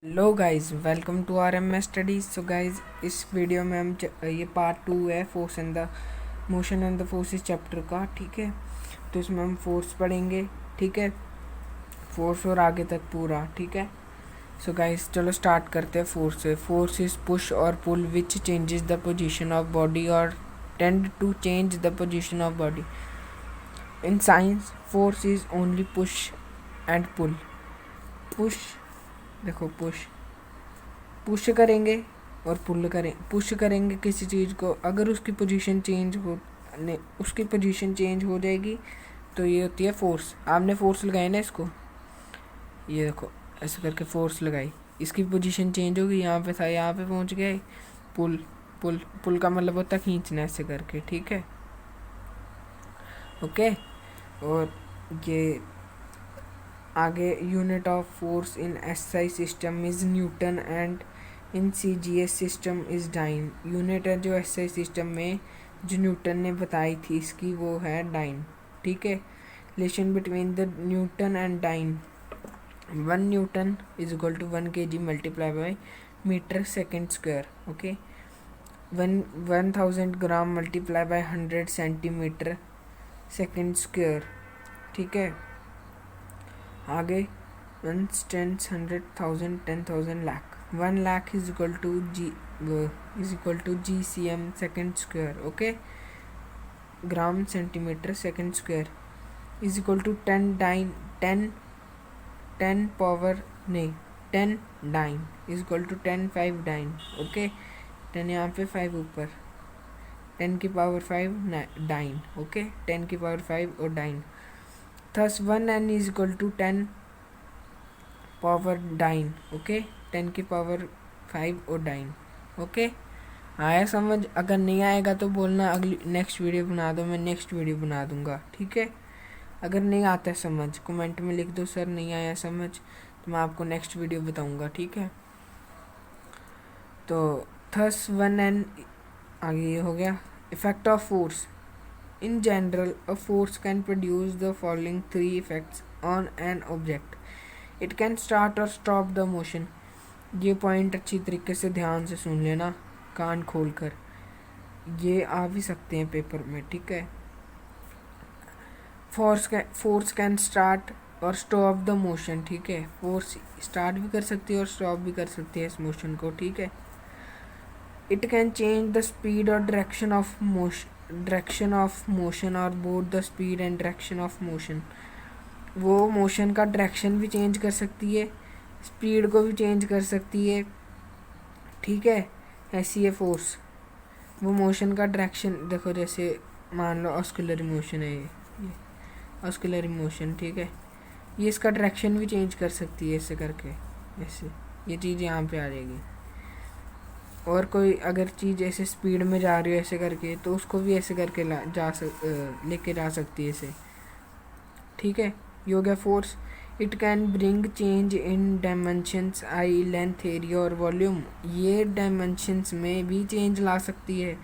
Hello guys, welcome to R M S studies. So guys, इस video में हम ये पार्ट 2 है force and the motion and the forces chapter का। ठीक है, तो इसमें हम फोर्स पढ़ेंगे। ठीक है, फोर्स और आगे तक पूरा। ठीक है, सो गाइस चलो स्टार्ट करते हैं फोर्स से। फोर्स इज पुश और pull which changes the position of body और tend to change the position of body. In science force is only push and pull. Push, देखो पुश करेंगे और push करेंगे किसी चीज़ को, अगर उसकी पोजीशन चेंज हो जाएगी तो ये होती है फोर्स। आपने फोर्स लगाई ना इसको, ये देखो ऐसे करके फोर्स लगाई, इसकी पोजीशन चेंज होगी, यहाँ पे था यहाँ पे पहुँच गए। पुल पुल पुल का मतलब होता है खींचना, ऐसे करके। ठीक है, ओके। और ये आगे, unit of force in SI system is newton and in CGS system is dyne. Unit है जो एसआई सिस्टम में जो न्यूटन ने बताई थी इसकी, वो है डाइन। ठीक है, relation between the newton and dyne. 1 newton is equal to 1 kg multiply by metre second square. Okay, 1000 gram multiply by 100 centimetre second square. ठीक है, आगे 1 10 100,000 10,000 lakh. 1 lakh is equal to GCM second square. Okay, gram centimetre second square is equal to 10 dyne 10 power नहीं 10 dyne is equal to 10 5 dyne. Okay, 10 यहाँ पे 5 ऊपर, 10 की power 5 dyne. Okay, 10 की power 5 और dyne. Thus 1n is equal to 10 power dyne. Okay, 10 की power 5 और dine. Okay, आया समझ? अगर नहीं आएगा तो बोलना, अगली नेक्स्ट वीडियो बना दो, मैं नेक्स्ट वीडियो बना दूंगा। ठीक है, अगर नहीं आता है समझ, कमेंट में लिख दो सर नहीं आया समझ, तो मैं आपको नेक्स्ट वीडियो बताऊंगा। ठीक है, तो थस 1n आगे ये हो गया। Effect of force. In general, a force can produce the following 3 effects on an object. It can start or stop the motion. ये पॉइंट अच्छी तरीके से ध्यान से सुन लेना, कान खोल कर, ये आ भी सकते हैं पेपर में। ठीक है, फोर्स कैन स्टार्ट और स्टॉप द मोशन। ठीक है, फोर्स स्टार्ट भी कर सकती है और स्टॉप भी कर सकती है इस मोशन को। ठीक है, it can change the speed और डायरेक्शन ऑफ मोशन और both the speed and direction of motion. वो मोशन का डायरेक्शन भी चेंज कर सकती है, स्पीड को भी चेंज कर सकती है। ठीक है, ऐसी है फोर्स। वो मोशन का डायरेक्शन देखो, जैसे मान लो ऑस्कुलर मोशन है, ये ऑस्कुलर मोशन। ठीक है, ये इसका डायरेक्शन भी चेंज कर सकती है ऐसे करके, ऐसे ये चीज़ यहाँ पे आ जाएगी। और कोई अगर चीज़ ऐसे स्पीड में जा रही हो ऐसे करके, तो उसको भी ऐसे करके लेके जा सकती है ऐसे। ठीक है, ये हो गया force. It can bring change in dimensions, I length, area और वॉल्यूम। ये डायमेंशंस में भी चेंज ला सकती है,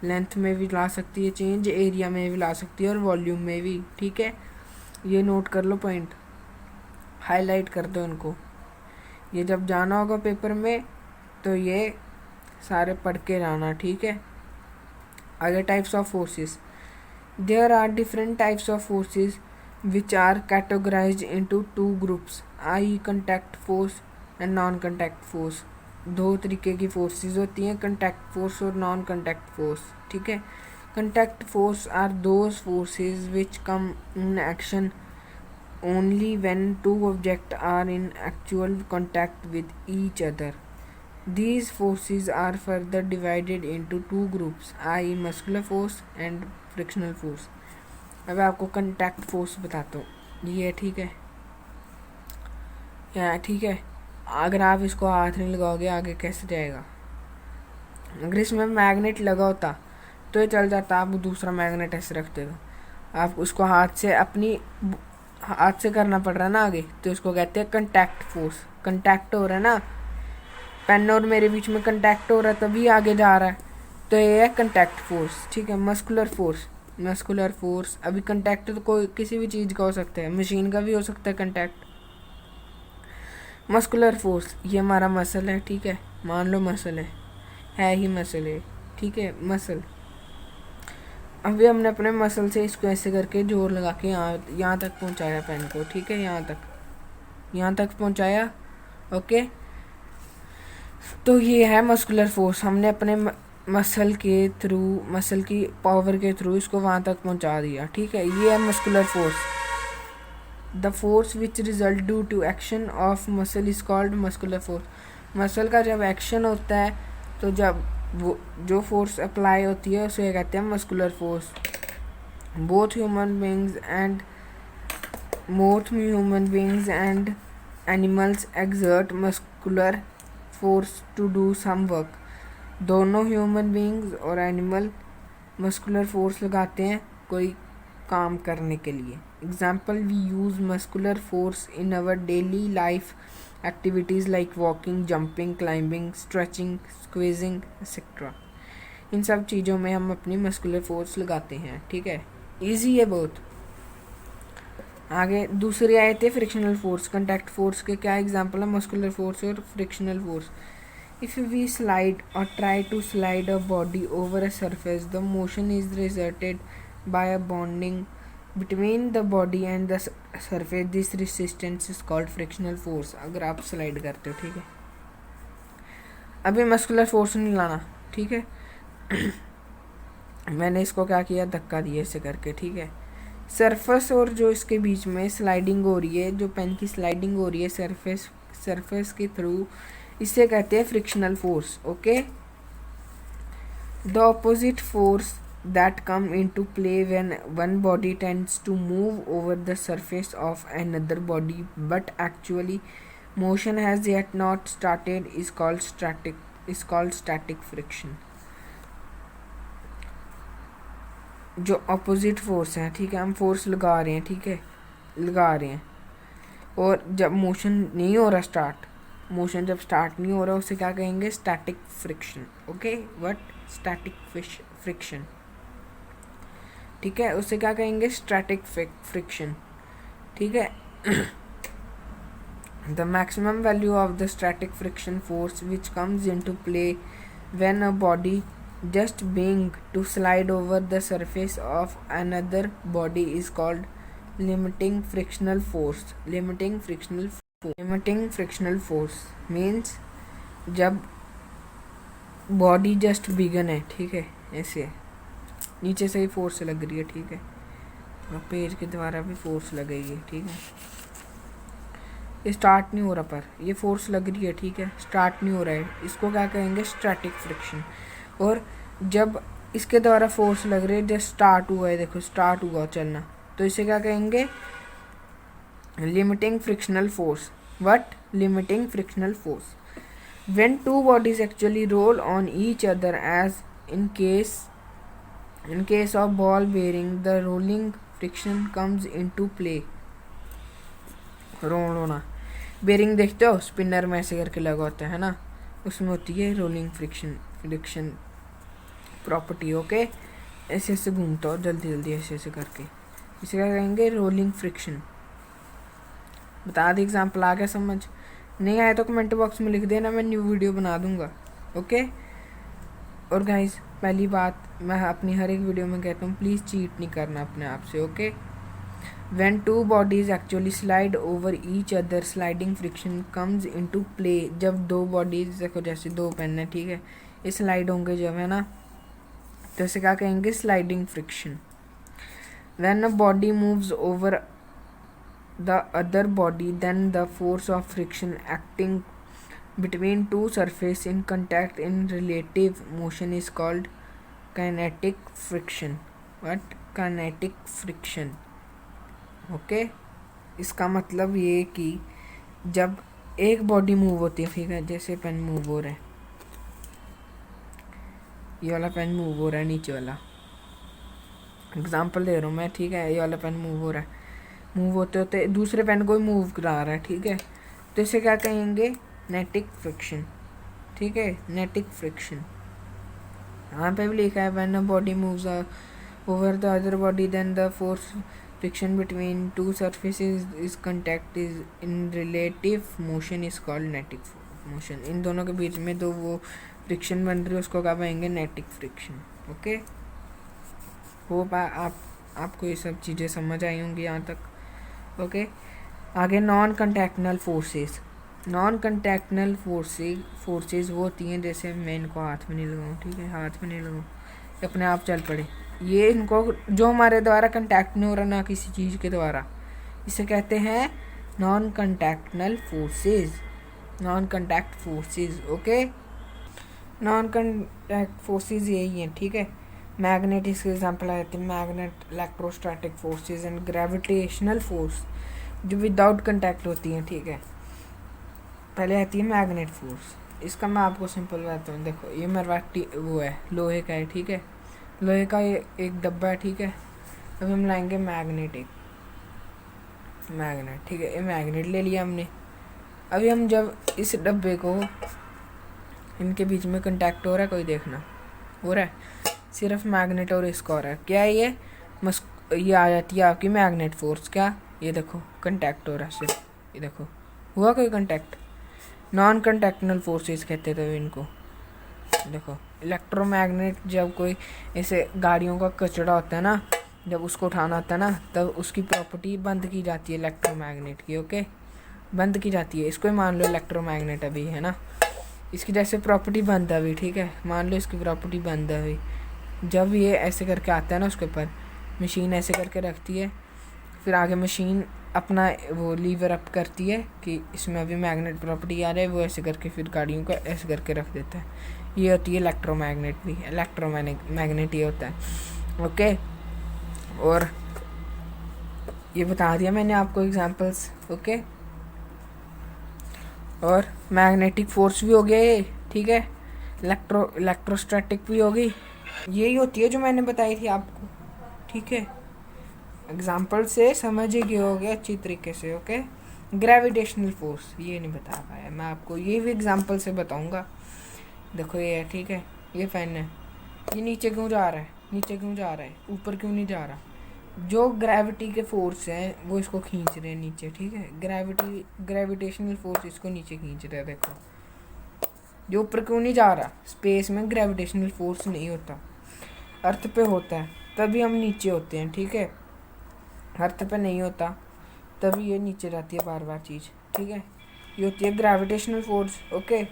लेंथ में भी ला सकती है चेंज, एरिया में भी ला सकती है और वॉल्यूम में भी। ठीक है, ये नोट कर लो, पॉइंट हाईलाइट कर दो इनको, ये जब जाना होगा पेपर में तो ये सारे पढ़ के जाना। ठीक है, आगे types of forces. There are different types of forces which are categorised into 2 groups, I contact force and non contact force. 2 तरीके की फोर्सेस होती हैं, कंटैक्ट फोर्स और नॉन कंटैक्ट फोर्स। ठीक है, contact force are those forces which come in action only when 2 object are in actual contact with each other. These forces are further divided into 2 groups, i.e. muscular force and frictional force. अब आपको contact force बताता हूँ, ये ठीक है, यहाँ ठीक है। अगर आप इसको हाथ नहीं लगाओगे आगे कैसे जाएगा? अगर इसमें मैग्नेट लगा होता तो ये चल जाता, आप दूसरा मैग्नेट ऐसे रखते हो, आप उसको हाथ से करना पड़ रहा है ना आगे, तो इसको कहते हैं कंटैक्ट फोर्स। कंटैक्ट हो रहा है ना, पेन और मेरे बीच में कंटैक्ट हो रहा है तभी आगे जा रहा है, तो ये है कंटैक्ट फोर्स। ठीक है, मस्कुलर फोर्स अभी कंटैक्ट तो कोई किसी भी चीज़ का हो सकता है, मशीन का भी हो सकता है कंटैक्ट। मस्कुलर फोर्स, ये हमारा मसल है, ठीक है, मान लो मसल है ही मसल है, ठीक है, मसल। अभी हमने अपने मसल से इसको ऐसे करके जोर लगा के यहाँ तक पहुँचाया पेन को, ठीक है, यहाँ तक पहुँचाया, ओके। तो ये है मस्कुलर फोर्स, हमने अपने मसल की पावर के थ्रू इसको वहाँ तक पहुँचा दिया, ठीक है, ये है muscular force. The force which result due to action of muscle is called muscular force. Muscle का जब एक्शन होता है तो जब वो जो फोर्स अप्लाई होती है उसे कहते हैं muscular force. Both human beings and animals exert muscular force to do some work. दोनों ह्यूमन बींग्स और एनिमल मस्कुलर फोर्स लगाते हैं कोई काम करने के लिए। Example, we use muscular force in our daily life activities like walking, jumping, climbing, stretching, squeezing etcetera. इन सब चीज़ों में हम अपनी मस्कुलर फोर्स लगाते हैं, ठीक है, ईजी है बहुत। आगे दूसरी आए थे फ्रिक्शनल फोर्स। कॉन्टैक्ट फोर्स के क्या एग्जाम्पल है? मस्कुलर फोर्स और frictional force. If we slide और try to slide a body over a surface, the motion is resulted by a bonding between the body and the surface. This resistance is called frictional force. अगर आप slide करते हो, ठीक है, अभी muscular force नहीं लाना, ठीक है। मैंने इसको क्या किया, धक्का दिया ऐसे करके, ठीक है। सरफेस और जो इसके बीच में स्लाइडिंग हो रही है, जो पेन की स्लाइडिंग हो रही है सरफेस के थ्रू, इसे कहते हैं frictional force, okay. The opposite force that come into play when one body tends to move over the surface of another body but actually motion has yet not started is called static friction। जो opposite force है, ठीक है, हम force लगा रहे हैं, ठीक है, लगा रहे हैं, और जब मोशन नहीं हो रहा मोशन जब स्टार्ट नहीं हो रहा उसे क्या कहेंगे? Static friction, okay. What? Static friction, ठीक है, उसे क्या कहेंगे? स्टैटिक फ्रिक्शन, ठीक है। The maximum value of the static friction force which comes into play when a body just being to slide over the surface of another body is called limiting frictional force। limiting frictional force means जब body just begin है, ठीक है, ऐसे नीचे से ही force लग रही है, ठीक है, और पेज के द्वारा भी फोर्स लगेगी, ठीक है, ये स्टार्ट नहीं हो रहा पर ये फोर्स लग रही है, ठीक है, स्टार्ट नहीं हो रहा है, इसको क्या कहेंगे? Static friction. और जब इसके द्वारा फोर्स लग रही है, जब स्टार्ट हुआ है, देखो स्टार्ट हुआ चलना, तो इसे क्या कहेंगे? Limiting frictional force. What? Limiting frictional force. When two bodies actually roll on each other as in case of ball bearing, the rolling friction comes into play. Roll होना, बेयरिंग देखते हो स्पिनर में ऐसे करके लगा होता है ना, उसमें होती है रोलिंग फ्रिक्शन प्रॉपर्टी, ओके। ऐसे ऐसे घूमता हो जल्दी ऐसे ऐसे करके, इसे क्या कहेंगे? Rolling friction. बता दी, एग्जाम्पल आ गया समझ? नहीं आया तो कमेंट बॉक्स में लिख देना, मैं न्यू वीडियो बना दूंगा, ओके। और गाइस, पहली बात मैं अपनी हर एक वीडियो में कहता हूँ, प्लीज़ चीट नहीं करना अपने आप से, okay. When two bodies actually slide over each other, sliding friction comes into play। जब दो बॉडीज, देखो जैसे दो पेन है, ठीक है, ये स्लाइड होंगे जब, है ना, तो इसे क्या कहेंगे? Sliding friction. When a body moves over the other body, then the force of friction acting between two surfaces in contact in relative motion is called kinetic friction। What? Kinetic friction, okay. इसका मतलब ये कि जब एक body move होती है, ठीक है, जैसे पेन मूव हो रहा है, ये वाला पेन मूव हो रहा है, नीचे वाला एग्जांपल दे रहा हूँ मैं, ठीक है, ये वाला पेन मूव हो रहा है, मूव होते होते दूसरे पेन को मूव करा रहा है, ठीक है, तो इसे क्या कहेंगे? नेटिक फ्रिक्शन, ठीक है, नेटिक फ्रिक्शन। यहाँ पे भी लिखा है when a body moves over the other body then the force friction between two surfaces is contact is in relative motion is called kinetic motion. इन दोनों के बीच में जो वो फ्रिक्शन बन रही है उसको क्या कहेंगे, नेटिक फ्रिक्शन। ओके, होप आपको ये सब चीज़ें समझ आई होंगी यहाँ तक। ओके, आगे non contactional forces. Non contactional forces वो होती हैं, जैसे मैं इनको हाथ में नहीं लगाऊँ, ठीक है, हाथ में नहीं लगाऊँ, अपने आप चल पड़े, ये इनको जो हमारे द्वारा कंटैक्ट नहीं हो रहा ना किसी चीज़ के द्वारा, इसे कहते हैं non contactional forces, non contact forces. Okay, non contact forces यही हैं, ठीक है। मैग्नेट इसके एग्जाम्पल आ जाते हैं, magnet, electrostatic forces and gravitational force जो विदाउट कंटैक्ट होती हैं, ठीक है। पहले आती है मैग्नेट फोर्स, इसका मैं आपको सिंपल बताता हूँ। देखो ये मेरा वो है, लोहे का है, ठीक है, लोहे का ये एक डब्बा है, ठीक है। अभी हम लाएंगे मैग्नेट, एक मैग्नेट, ठीक है, ये मैग्नेट ले लिया हमने। अभी हम जब इस डब्बे को, इनके बीच में कंटैक्ट हो रहा है, कोई देखना हो रहा है, सिर्फ मैग्नेट और इसका हो रहा है, क्या है ये ये आ जाती है आपकी मैग्नेट फोर्स। क्या, ये देखो कंटैक्ट हो रहा है सिर्फ, ये देखो हुआ कोई कंटैक्ट। नॉन कंटैक्टनल फोर्सेस कहते थे इनको। देखो इलेक्ट्रोमैग्नेट, जब कोई ऐसे गाड़ियों का कचरा होता है ना, जब उसको उठाना होता है ना, तब उसकी प्रॉपर्टी बंद की जाती है इलेक्ट्रोमैग्नेट की। ओके, बंद की जाती है, इसको ही मान लो इलेक्ट्रोमैग्नेट अभी है ना, इसकी जैसे प्रॉपर्टी बंद है अभी, ठीक है, मान लो इसकी प्रॉपर्टी बंद है अभी। जब ये ऐसे करके आता है ना, उसके ऊपर मशीन ऐसे करके रखती है, फिर आगे मशीन अपना वो लीवर अप करती है कि इसमें अभी मैग्नेट प्रॉपर्टी आ रहा है, वो ऐसे करके फिर गाड़ियों को ऐसे करके रख देता है। ये होती है इलेक्ट्रोमैग्नेट भी, इलेक्ट्रोमैग्नेट ये होता है। ओके, और ये बता दिया मैंने आपको एग्जांपल्स। ओके, और मैग्नेटिक फोर्स भी हो गया ये, ठीक है, इलेक्ट्रोस्टैटिक भी होगी, यही होती है जो मैंने बताई थी आपको, ठीक है। एग्जाम्पल से समझ ही गए हो गया अच्छी तरीके से। ओके, ग्रेविटेशनल फोर्स ये नहीं बता पाया मैं आपको, ये भी एग्जाम्पल से बताऊंगा। देखो ये है, ठीक है, ये फैन है, ये नीचे क्यों जा रहा है, नीचे क्यों जा रहा है, ऊपर क्यों नहीं जा रहा, जो ग्रेविटी के फोर्स हैं वो इसको खींच रहे हैं नीचे, ठीक है, ग्रेविटेशनल फोर्स इसको नीचे खींच रहे हैं। देखो जो ऊपर क्यों नहीं जा रहा, स्पेस में ग्रेविटेशनल फोर्स नहीं होता, अर्थ पे होता है तभी हम नीचे होते हैं, ठीक है, अर्थ पे नहीं होता तभी ये नीचे जाती है बार बार चीज़, ठीक है, ये होती है ग्रेविटेशनल फोर्स। ओके,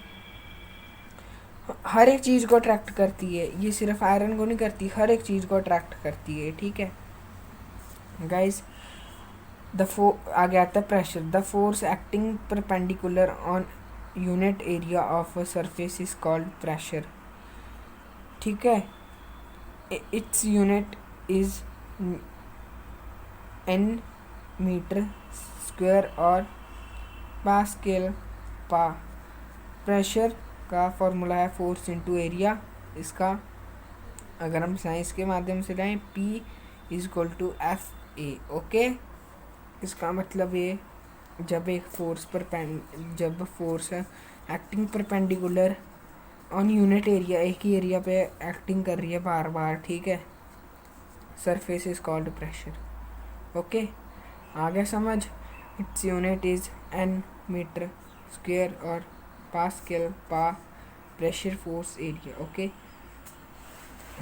हर एक चीज़ को अट्रैक्ट करती है, ये सिर्फ आयरन को नहीं करती, हर एक चीज़ को अट्रैक्ट करती है, ठीक है गाइस। आगे आता है pressure. The force acting perpendicular on unit area of a surface is called pressure, ठीक है। It's unit is N metre square और पास्कल पा। प्रेशर का फॉर्मूला है फोर्स इनटू एरिया, इसका अगर हम साइंस के माध्यम से जाएं, P is equal to FA। Okay, इसका मतलब ये जब एक फोर्स जब फोर्स है acting perpendicular on unit area, एक ही एरिया पे एक्टिंग कर रही है बार बार, ठीक है, surface is called pressure. Okay, आगे समझ। It's unit is N metre square और Pascal Pa pressure force area. Okay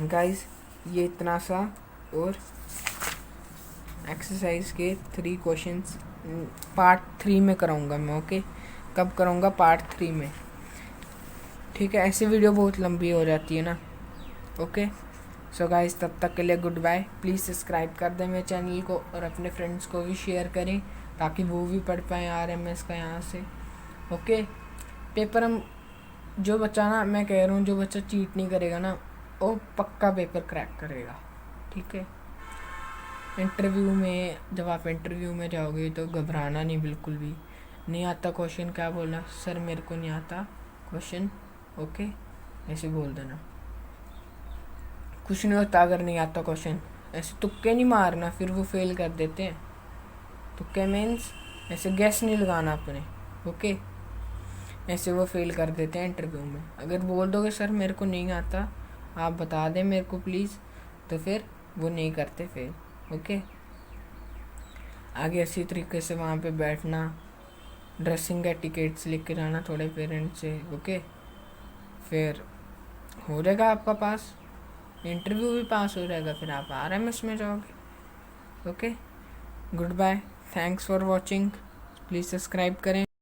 guys, ये इतना सा, और एक्सरसाइज के 3 क्वेश्चंस पार्ट 3 में कराऊंगा मैं। ओके, कब करूँगा, पार्ट 3 में, ठीक है, ऐसे वीडियो बहुत लंबी हो जाती है ना। ओके सो गाइस, तब तक के लिए गुड बाय। प्लीज़ सब्सक्राइब कर दें मेरे चैनल को और अपने फ्रेंड्स को भी शेयर करें ताकि वो भी पढ़ पाएँ RMS का यहाँ से। ओके, पेपर हम जो बच्चा ना, मैं कह रहा हूँ जो बच्चा चीट नहीं करेगा ना, वो पक्का पेपर क्रैक करेगा, ठीक है। इंटरव्यू में, जब आप इंटरव्यू में जाओगे तो घबराना नहीं, बिल्कुल भी नहीं आता क्वेश्चन, क्या बोलना, सर मेरे को नहीं आता क्वेश्चन, ओके, ऐसे बोल देना, कुछ नहीं होता अगर नहीं आता क्वेश्चन, ऐसे तुक्के नहीं मारना, फिर वो फेल कर देते हैं। तुक्के मीन्स ऐसे गैस नहीं लगाना अपने, ओके, ऐसे वो फेल कर देते हैं इंटरव्यू में। अगर बोल दोगे सर मेरे को नहीं आता, आप बता दें मेरे को प्लीज़, तो फिर वो नहीं करते फेल। ओके, आगे इसी तरीके से वहाँ पे बैठना, ड्रेसिंग एटिकेट्स लिख के जाना थोड़े पेरेंट्स से, ओके। फिर हो जाएगा आपका पास, इंटरव्यू भी पास हो जाएगा, फिर आप RMS में जाओगे, okay. Good bye, thanks for watching, please subscribe करें।